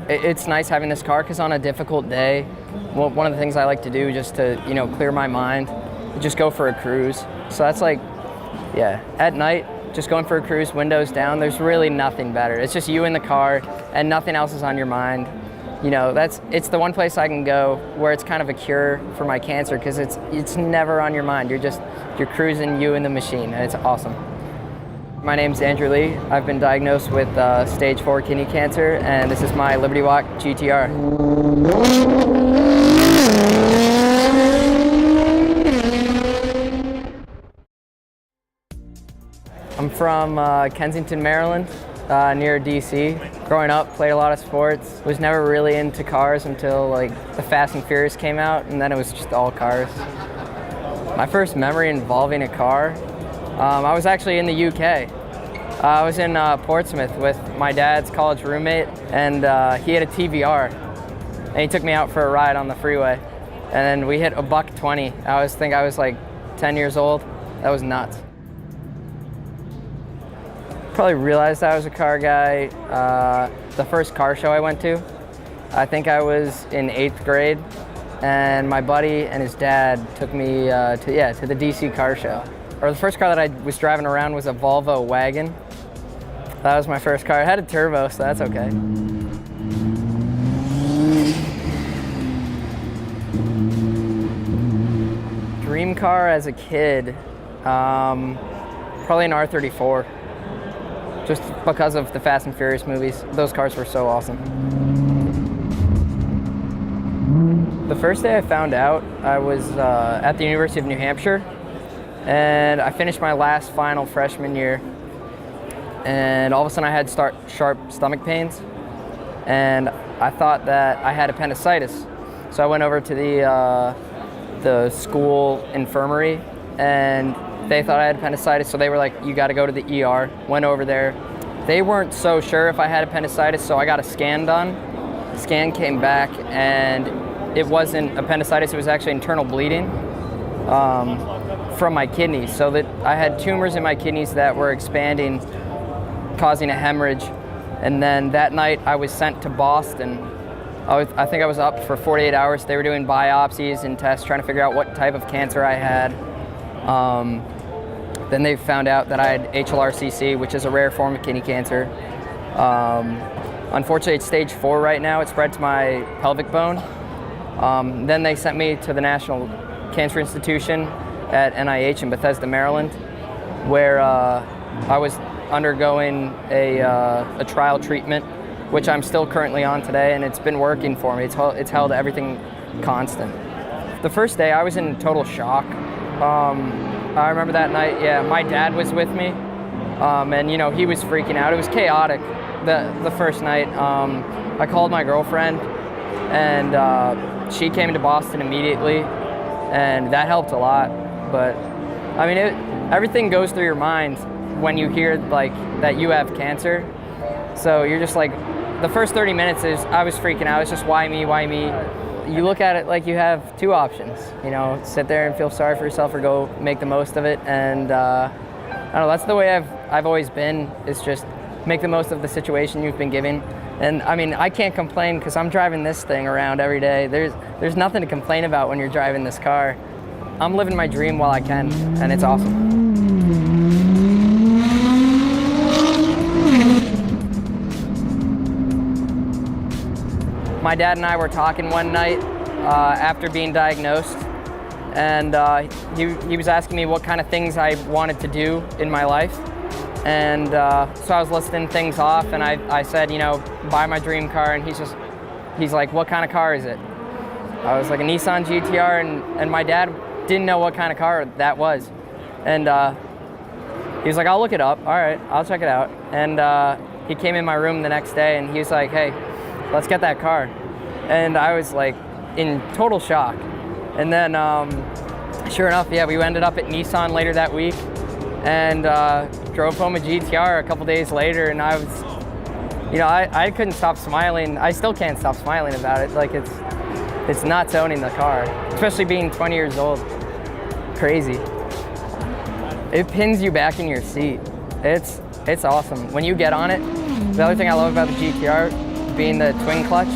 it's nice having this car because on a difficult day, one of the things I like to do just to, clear my mind, just go for a cruise. So that's like, yeah, at night, just going for a cruise, windows down, there's really nothing better. It's just you in the car and nothing else is on your mind. It's the one place I can go where it's kind of a cure for my cancer because it's never on your mind. You're cruising, you in the machine, and it's awesome. My name's Andrew Lee. I've been diagnosed with stage 4 kidney cancer, and this is my Liberty Walk GTR. I'm from Kensington, Maryland, near DC. Growing up, played a lot of sports. Was never really into cars until like the Fast and Furious came out, and then it was just all cars. My first memory involving a car, I was actually in the UK. I was in Portsmouth with my dad's college roommate, and he had a TVR, and he took me out for a ride on the freeway, and then we hit a $120. I think I was like 10 years old. That was nuts. Probably realized I was a car guy the first car show I went to. I think I was in 8th grade, and my buddy and his dad took me to the DC car show. Or the first car that I was driving around was a Volvo wagon. That was my first car. It had a turbo, so that's okay. Dream car as a kid, probably an R34. Just because of the Fast and Furious movies. Those cars were so awesome. The first day I found out, I was at the University of New Hampshire, and I finished my last final freshman year, and all of a sudden I had sharp stomach pains, and I thought that I had appendicitis. So I went over to the school infirmary, and they thought I had appendicitis, so they were like, you gotta go to the ER. Went over there. They weren't so sure if I had appendicitis, so I got a scan done. The scan came back, and it wasn't appendicitis, it was actually internal bleeding from my kidneys. So that I had tumors in my kidneys that were expanding, causing a hemorrhage. And then that night I was sent to Boston. I think I was up for 48 hours. They were doing biopsies and tests, trying to figure out what type of cancer I had. Then they found out that I had HLRCC, which is a rare form of kidney cancer. Unfortunately, it's stage 4 right now. It spread to my pelvic bone. Then they sent me to the National Cancer Institution at NIH in Bethesda, Maryland, where I was undergoing a trial treatment, which I'm still currently on today, and it's been working for me. It's held everything constant. The first day, I was in total shock. I remember that night, my dad was with me, and he was freaking out. It was chaotic the first night. I called my girlfriend, and she came to Boston immediately, and that helped a lot. But I mean, everything goes through your mind when you hear like that you have cancer. So you're just like, the first 30 minutes I was freaking out. It's just, why me, why me? You look at it like you have two options, sit there and feel sorry for yourself or go make the most of it. And I don't know, that's the way I've always been, is just make the most of the situation you've been given. And I mean, I can't complain because I'm driving this thing around every day. There's nothing to complain about when you're driving this car. I'm living my dream while I can, and it's awesome. My dad and I were talking one night after being diagnosed, and he was asking me what kind of things I wanted to do in my life. And so I was listing things off, and I said, buy my dream car, and he's like, what kind of car is it? I was like, a Nissan GTR, and my dad didn't know what kind of car that was. And he was like, I'll look it up. All right, I'll check it out. And he came in my room the next day, and he was like, hey, let's get that car. And I was like in total shock. And then sure enough, we ended up at Nissan later that week, and drove home a GTR a couple days later, and I was, I couldn't stop smiling. I still can't stop smiling about it. Like, it's nuts owning the car, especially being 20 years old. Crazy. It pins you back in your seat. It's awesome. When you get on it, the other thing I love about the GTR, being the twin clutch,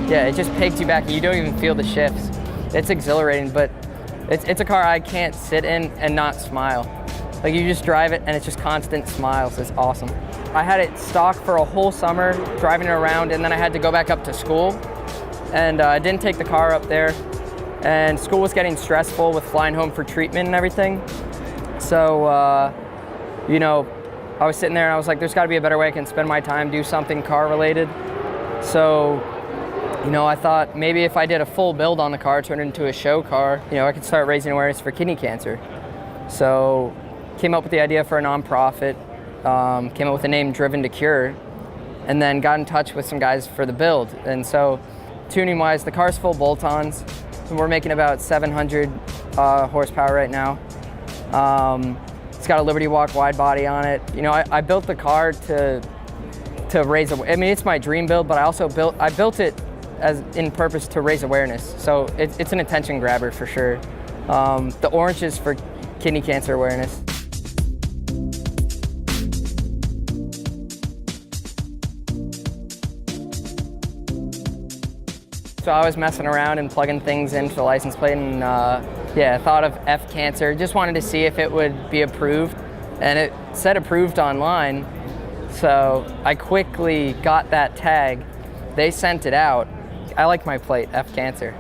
yeah, it just pegs you back and you don't even feel the shifts. It's exhilarating, but it's a car I can't sit in and not smile. Like, you just drive it and it's just constant smiles. It's awesome. I had it stock for a whole summer, driving it around, and then I had to go back up to school. And I didn't take the car up there. And school was getting stressful with flying home for treatment and everything. So, you know, I was sitting there and I was like, there's gotta be a better way I can spend my time, do something car related. So, you know, I thought maybe if I did a full build on the car, turn it into a show car, you know, I could start raising awareness for kidney cancer. So, came up with the idea for a nonprofit, came up with the name Driven to Cure, and then got in touch with some guys for the build. And so, tuning wise, the car's full bolt-ons. We're making about 700 horsepower right now. It's got a Liberty Walk wide body on it. You know, I built the car to raise, I mean, it's my dream build, but I built it as in purpose to raise awareness. So it's an attention grabber for sure. The orange is for kidney cancer awareness. So I was messing around and plugging things into the license plate, and yeah, I thought of F cancer. Just wanted to see if it would be approved, and it said approved online. So I quickly got that tag. They sent it out. I like my plate, F cancer.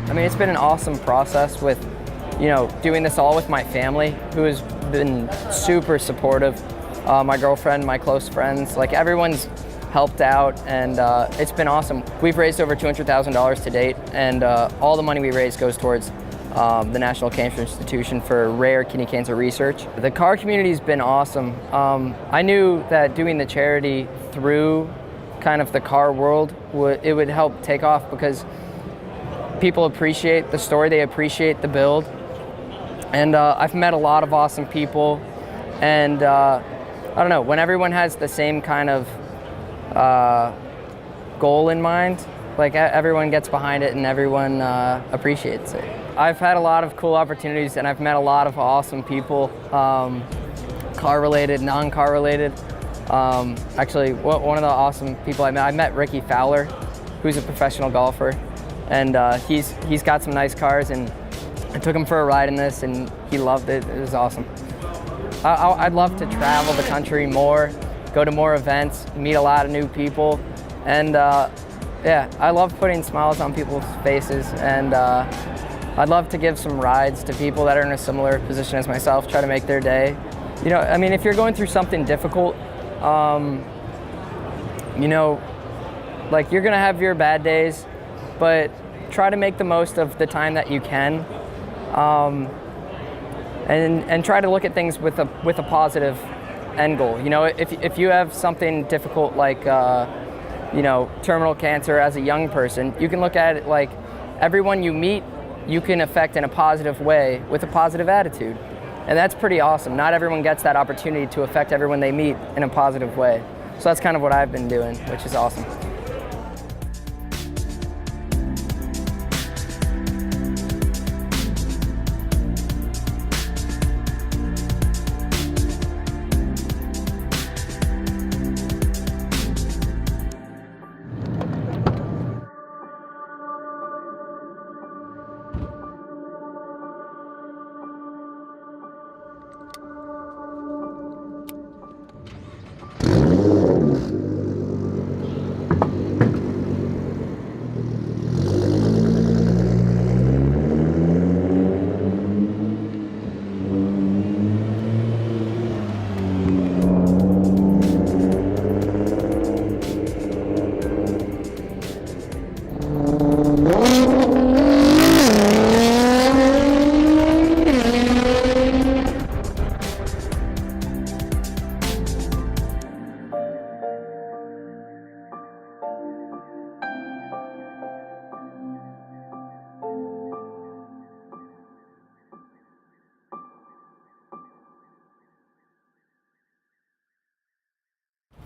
I mean, it's been an awesome process with, you know, doing this all with my family, who has been super supportive. My girlfriend, my close friends, like everyone's helped out, and it's been awesome. We've raised over $200,000 to date, and all the money we raise goes towards the National Cancer Institution for rare kidney cancer research. The car community's been awesome. I knew that doing the charity through kind of the car world, it would help take off, because people appreciate the story, they appreciate the build. And I've met a lot of awesome people, and I don't know, when everyone has the same kind of goal in mind, like everyone gets behind it and everyone appreciates it. I've had a lot of cool opportunities, and I've met a lot of awesome people, car related, non-car related. Actually, one of the awesome people I met Ricky Fowler, who's a professional golfer. And he's got some nice cars, and I took him for a ride in this, and he loved it. It was awesome. I'd love to travel the country more, go to more events, meet a lot of new people, and yeah, I love putting smiles on people's faces, and I'd love to give some rides to people that are in a similar position as myself, try to make their day. You know, I mean, if you're going through something difficult, you know, like, you're gonna have your bad days, but try to make the most of the time that you can, and try to look at things with a positive end goal. You know, if you have something difficult like you know, terminal cancer as a young person, you can look at it like everyone you meet, you can affect in a positive way with a positive attitude, and that's pretty awesome. Not everyone gets that opportunity to affect everyone they meet in a positive way. So that's kind of what I've been doing, which is awesome.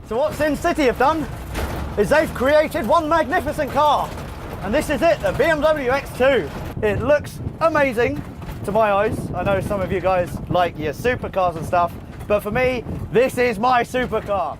So what Sin City have done is they've created one magnificent car. And this is it, the BMW X2. It looks amazing to my eyes. I know some of you guys like your supercars and stuff, but for me, this is my supercar.